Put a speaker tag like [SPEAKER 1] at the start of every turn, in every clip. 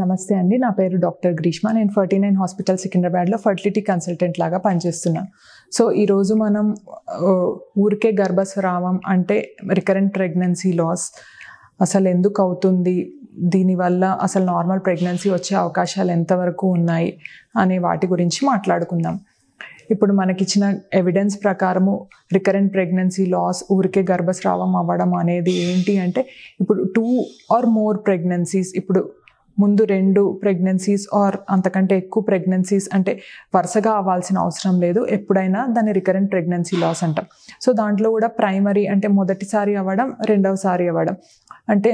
[SPEAKER 1] నమస్తే అండి. నా పేరు డాక్టర్ గ్రీష్మ. నేను 49 హాస్పిటల్ సికింద్రాబాద్లో ఫర్టిలిటీ కన్సల్టెంట్ లాగా పనిచేస్తున్నాను. సో ఈరోజు మనం ఊరికే గర్భస్రావం అంటే రికరెంట్ ప్రెగ్నెన్సీ లాస్ అసలు ఎందుకు అవుతుంది, దీనివల్ల అసలు నార్మల్ ప్రెగ్నెన్సీ వచ్చే అవకాశాలు ఎంతవరకు ఉన్నాయి అనే వాటి గురించి మాట్లాడుకుందాం. ఇప్పుడు మనకిచ్చిన ఎవిడెన్స్ ప్రకారము రికరెంట్ ప్రెగ్నెన్సీ లాస్, ఊరికే గర్భస్రావం అవ్వడం అనేది ఏంటి అంటే, ఇప్పుడు 2 or more ప్రెగ్నెన్సీస్, ఇప్పుడు ముందు 2 ప్రెగ్నెన్సీస్ ఆర్ అంతకంటే ఎక్కువ ప్రెగ్నెన్సీస్ అంటే వరుసగా అవ్వాల్సిన అవసరం లేదు, ఎప్పుడైనా దాన్ని రికరెంట్ ప్రెగ్నెన్సీ లాస్ అంటాం. సో దాంట్లో కూడా ప్రైమరీ అంటే మొదటిసారి అవ్వడం, రెండవసారి అవ్వడం, అంటే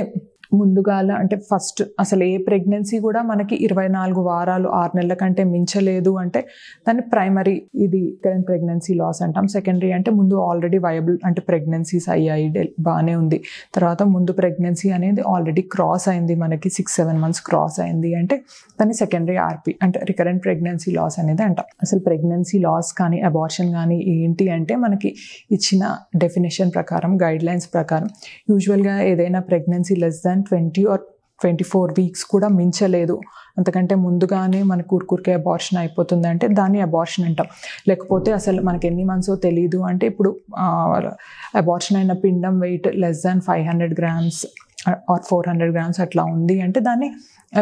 [SPEAKER 1] ముందుగాల అంటే ఫస్ట్ అసలు ఏ ప్రెగ్నెన్సీ కూడా మనకి 24 వారాలు 6 నెలల కంటే మించలేదు అంటే దాన్ని ప్రైమరీ ఇది రికరెంట్ ప్రెగ్నెన్సీ లాస్ అంటాం. సెకండరీ అంటే ముందు ఆల్రెడీ వయబుల్ అంటే ప్రెగ్నెన్సీస్ అయ్యాయి, బాగానే ఉంది, తర్వాత ముందు ప్రెగ్నెన్సీ అనేది ఆల్రెడీ క్రాస్ అయింది, మనకి 6-7 months క్రాస్ అయింది అంటే దాన్ని సెకండరీ ఆర్పి అంటే రికరెంట్ ప్రెగ్నెన్సీ లాస్ అనేది అంటాం. అసలు ప్రెగ్నెన్సీ లాస్ కానీ అబార్షన్ కానీ ఏంటి అంటే మనకి ఇచ్చిన డెఫినేషన్ ప్రకారం, గైడ్ లైన్స్ ప్రకారం యూజువల్గా ఏదైనా pregnancy less than 20 or 24 weeks కూడా మించలేదు, అంతకంటే ముందుగానే మనకు ఊరికే అబార్షన్ అయిపోతుంది అంటే దాన్ని అబార్షన్ అంటాం. లేకపోతే అసలు మనకి ఎన్ని మంత్సో తెలియదు అంటే, ఇప్పుడు అబార్షన్ అయిన పిండం weight less than 500 grams or 400 grams అట్లా ఉంది అంటే దాన్ని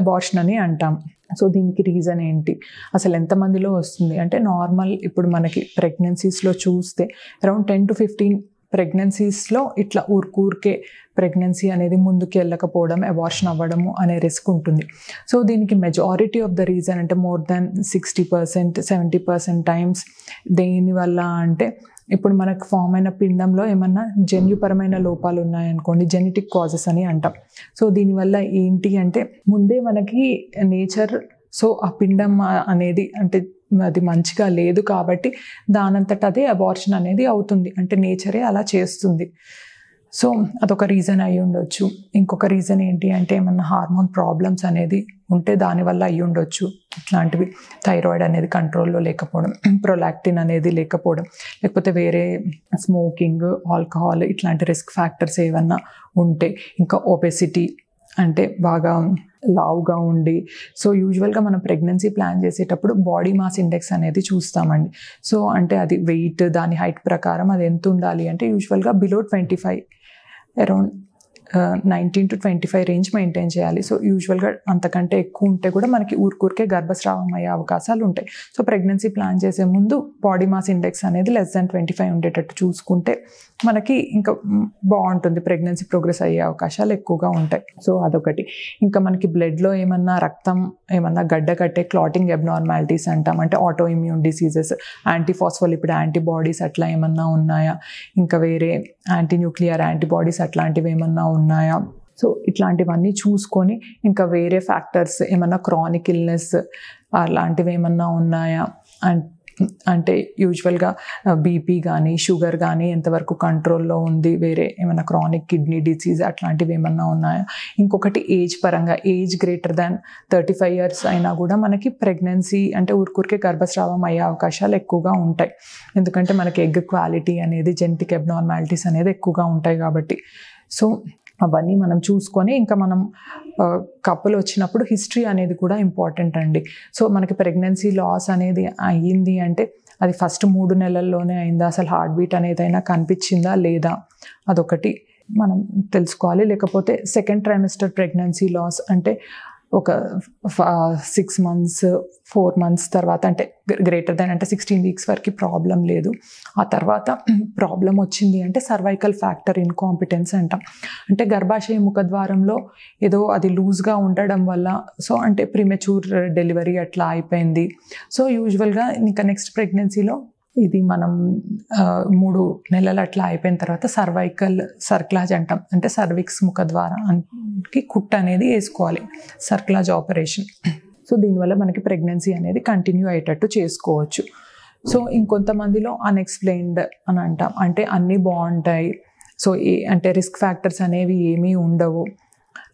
[SPEAKER 1] అబార్షన్ అని అంటాం. సో దీనికి రీజన్ ఏంటి, అసలు ఎంతమందిలో వస్తుంది అంటే, నార్మల్ ఇప్పుడు మనకి ప్రెగ్నెన్సీస్లో చూస్తే అరౌండ్ 10 to 15 ప్రెగ్నెన్సీస్లో ఇట్లా ఊరికే ప్రెగ్నెన్సీ అనేది ముందుకు వెళ్ళకపోవడం, అబార్షన్ అవ్వడము అనే రిస్క్ ఉంటుంది. సో దీనికి మెజారిటీ ఆఫ్ ద రీజన్ అంటే మోర్ దాన్ 60%, 70% టైమ్స్ దేనివల్ల అంటే, ఇప్పుడు మనకు ఫామ్ అయిన పిండంలో ఏమన్నా జన్యుపరమైన లోపాలు ఉన్నాయనుకోండి, జెనెటిక్ కాజెస్ అని అంటాం. సో దీనివల్ల ఏంటి అంటే, ముందే మనకి నేచర్ సో ఆ పిండం అనేది అంటే అది మంచిగా లేదు కాబట్టి దానంతట అదే అబార్షన్ అనేది అవుతుంది, అంటే నేచరే అలా చేస్తుంది. సో అదొక రీజన్ అయి ఉండొచ్చు. ఇంకొక రీజన్ ఏంటి అంటే, ఏమన్నా హార్మోన్ ప్రాబ్లమ్స్ అనేది ఉంటే దానివల్ల అయి ఉండొచ్చు. ఇట్లాంటివి థైరాయిడ్ అనేది కంట్రోల్లో లేకపోవడం, ప్రొలాక్టిన్ అనేది లేకపోవడం, లేకపోతే వేరే స్మోకింగ్, ఆల్కహాల్ ఇట్లాంటి రిస్క్ ఫ్యాక్టర్స్ ఏమన్నా ఉంటే, ఇంకా ఒబెసిటీ అంటే బాగా లావుగా ఉండి. సో యూజువల్గా మనం ప్రెగ్నెన్సీ ప్లాన్ చేసేటప్పుడు బాడీ మాస్ ఇండెక్స్ అనేది చూస్తామండి. సో అంటే అది వెయిట్, దాని హైట్ ప్రకారం అది ఎంత ఉండాలి అంటే యూజువల్గా below 25, around 19 to 25 range maintain చేయాలి. సో యూజువల్గా అంతకంటే ఎక్కువ ఉంటే కూడా మనకి ఊరికే గర్భస్రావం అయ్యే అవకాశాలు ఉంటాయి. సో ప్రెగ్నెన్సీ ప్లాన్ చేసే ముందు బాడీ మాస్ ఇండెక్స్ అనేది లెస్ దాన్ 25 ఉండేటట్టు చూసుకుంటే మనకి ఇంకా బాగుంటుంది, ప్రెగ్నెన్సీ ప్రోగ్రెస్ అయ్యే అవకాశాలు ఎక్కువగా ఉంటాయి. సో అదొకటి. ఇంకా మనకి బ్లడ్లో ఏమన్నా రక్తం ఏమన్నా గడ్డ కట్టే క్లాటింగ్ అబ్నార్మాలిటీస్ అంటాం, అంటే auto immune diseases, antiphospholipid antibodies అట్లా ఏమన్నా ఉన్నాయా, ఇంకా వేరే యాంటీన్యూక్లియర్ యాంటీబాడీస్ అట్లాంటివి ఏమన్నా ఉన్నాయా. సో ఇట్లాంటివన్నీ చూసుకొని, ఇంకా వేరే ఫ్యాక్టర్స్ ఏమన్నా క్రానిక్ ఇల్నెస్ అలాంటివి ఏమన్నా ఉన్నాయా అంటే యూజువల్గా బీపీ కానీ షుగర్ కానీ ఎంతవరకు కంట్రోల్లో ఉంది, వేరే ఏమైనా క్రానిక్ కిడ్నీ డిసీజ్ అట్లాంటివి ఏమన్నా ఉన్నాయా. ఇంకొకటి ఏజ్ పరంగా, ఏజ్ గ్రేటర్ దాన్ 35 years అయినా కూడా మనకి ప్రెగ్నెన్సీ అంటే ఊరికే గర్భస్రావం అయ్యే అవకాశాలు ఎక్కువగా ఉంటాయి, ఎందుకంటే మనకి ఎగ్ క్వాలిటీ అనేది, జెనెటిక్ అబ్నార్మాలిటీస్ అనేది ఎక్కువగా ఉంటాయి కాబట్టి. సో అవన్నీ మనం చూసుకొని, ఇంకా మనం కపుల్ వచ్చినప్పుడు హిస్టరీ అనేది కూడా ఇంపార్టెంట్ అండి. సో మనకి ప్రెగ్నెన్సీ లాస్ అనేది అయ్యింది అంటే అది ఫస్ట్ 3 నెలల్లోనే అయిందా, అసలు హార్ట్ బీట్ అనేది అయినా కనిపించిందా లేదా, అదొకటి మనం తెలుసుకోవాలి. లేకపోతే సెకండ్ ట్రైమిస్టర్ ప్రెగ్నెన్సీ లాస్ అంటే ఒక 6 months 4 months తర్వాత అంటే గ్రేటర్ దాన్ అంటే 16 weeks వరకు ప్రాబ్లం లేదు, ఆ తర్వాత ప్రాబ్లం వచ్చింది అంటే సర్వైకల్ ఫ్యాక్టర్ ఇన్కాంపిటెన్స్ అంటాం. అంటే గర్భాశయ ముఖద్వారంలో ఏదో అది లూజ్గా ఉండడం వల్ల, సో అంటే ప్రీమెచ్యూర్ డెలివరీ అట్లా అయిపోయింది. సో యూజువల్గా ఇంకా నెక్స్ట్ ప్రెగ్నెన్సీలో ఇది మనం 3 నెలలు అట్లా అయిపోయిన తర్వాత సర్వైకల్ సర్క్లాజ్ అంటాం, అంటే సర్విక్స్ ముఖద్వారానికి కుట్ అనేది వేసుకోవాలి, సర్క్లాజ్ ఆపరేషన్. సో దీనివల్ల మనకి ప్రెగ్నెన్సీ అనేది కంటిన్యూ అయ్యేటట్టు చేసుకోవచ్చు. సో ఇంకొంతమందిలో అన్ఎక్స్ప్లెయిన్డ్ అని అంటాం, అంటే అన్నీ బాగుంటాయి, సో అంటే రిస్క్ ఫ్యాక్టర్స్ అనేవి ఏమీ ఉండవు,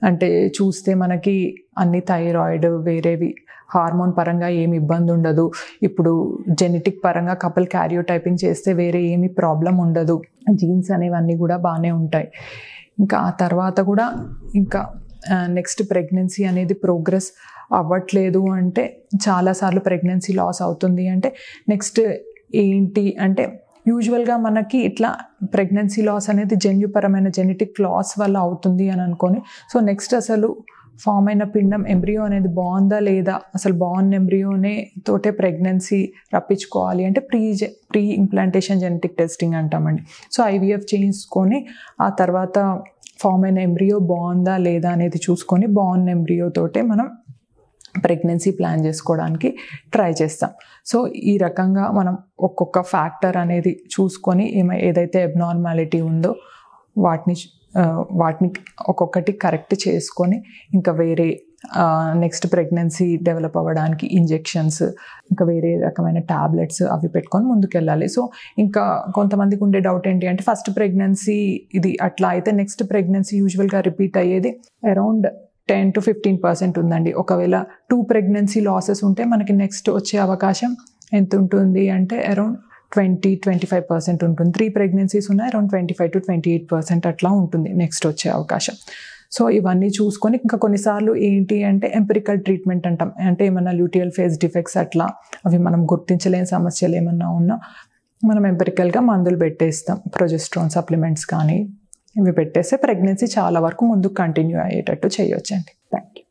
[SPEAKER 1] అంటే చూస్తే మనకి అన్ని థైరాయిడ్, వేరేవి హార్మోన్ పరంగా ఏమి ఇబ్బంది ఉండదు, ఇప్పుడు జెనెటిక్ పరంగా కపుల్ క్యారియోటైపింగ్ చేస్తే వేరే ఏమి ప్రాబ్లం ఉండదు, జీన్స్ అనేవన్నీ కూడా బాగానే ఉంటాయి. ఇంకా ఆ తర్వాత కూడా ఇంకా నెక్స్ట్ ప్రెగ్నెన్సీ అనేది ప్రోగ్రెస్ అవ్వట్లేదు అంటే, చాలాసార్లు ప్రెగ్నెన్సీ లాస్ అవుతుంది అంటే నెక్స్ట్ ఏంటి అంటే, యూజువల్గా మనకి ఇట్లా ప్రెగ్నెన్సీ లాస్ అనేది జన్యుపరమైన జెనెటిక్ లాస్ వల్ల అవుతుంది అని అనుకొని, సో నెక్స్ట్ అసలు ఫామ్ అయిన పిండం ఎంబ్రియో అనేది బాగుందా లేదా, అసలు బాగున్న ఎంబ్రియోనే తోటే ప్రెగ్నెన్సీ రప్పించుకోవాలి అంటే ప్రీ ఇంప్లాంటేషన్ జెనెటిక్ టెస్టింగ్ అంటామండి. సో ఐవీఎఫ్ చేయించుకొని ఆ తర్వాత ఫామ్ అయిన ఎంబ్రియో బాగుందా లేదా అనేది చూసుకొని బాగున్న ఎంబ్రియో తోటే మనం ప్రెగ్నెన్సీ ప్లాన్ చేసుకోవడానికి ట్రై చేస్తాం. సో ఈ రకంగా మనం ఒక్కొక్క ఫ్యాక్టర్ అనేది చూసుకొని ఏదైతే అబ్నార్మాలిటీ ఉందో వాటిని ఒక్కొక్కటి కరెక్ట్ చేసుకొని ఇంకా వేరే నెక్స్ట్ ప్రెగ్నెన్సీ డెవలప్ అవ్వడానికి ఇంజెక్షన్స్, ఇంకా వేరే రకమైన ట్యాబ్లెట్స్ అవి పెట్టుకొని ముందుకెళ్ళాలి. సో ఇంకా కొంతమందికి ఉండే డౌట్ ఏంటి అంటే, ఫస్ట్ ప్రెగ్నెన్సీ ఇది అట్లా అయితే నెక్స్ట్ ప్రెగ్నెన్సీ యూజువల్గా రిపీట్ అయ్యేది అరౌండ్ 10 to 15% ఉందండి. ఒకవేళ 2 ప్రెగ్నెన్సీ లాసెస్ ఉంటే మనకి నెక్స్ట్ వచ్చే అవకాశం ఎంత ఉంటుంది అంటే అరౌండ్ 20-25% ఉంటుంది. 3 ప్రెగ్నెన్సీస్ ఉన్నాయి, అరౌండ్ 25 to 28% అట్లా ఉంటుంది నెక్స్ట్ వచ్చే అవకాశం. సో ఇవన్నీ చూసుకొని ఇంకా కొన్నిసార్లు ఏంటి అంటే ఎంపిరికల్ ట్రీట్మెంట్ అంటాం. అంటే ఏమన్నా ల్యూటియల్ ఫేజ్ డిఫెక్ట్స్ అట్లా అవి మనం గుర్తించలేని సమస్యలు ఏమన్నా ఉన్నా మనం ఎంపిరికల్గా మందులు పెట్టేస్తాం, ప్రొజెస్ట్రాన్ సప్లిమెంట్స్ కానీ ఇవి పెట్టేస్తే ప్రెగ్నెన్సీ చాలా వరకు ముందుకు కంటిన్యూ అయ్యేటట్టు చేయొచ్చండి. Thank you.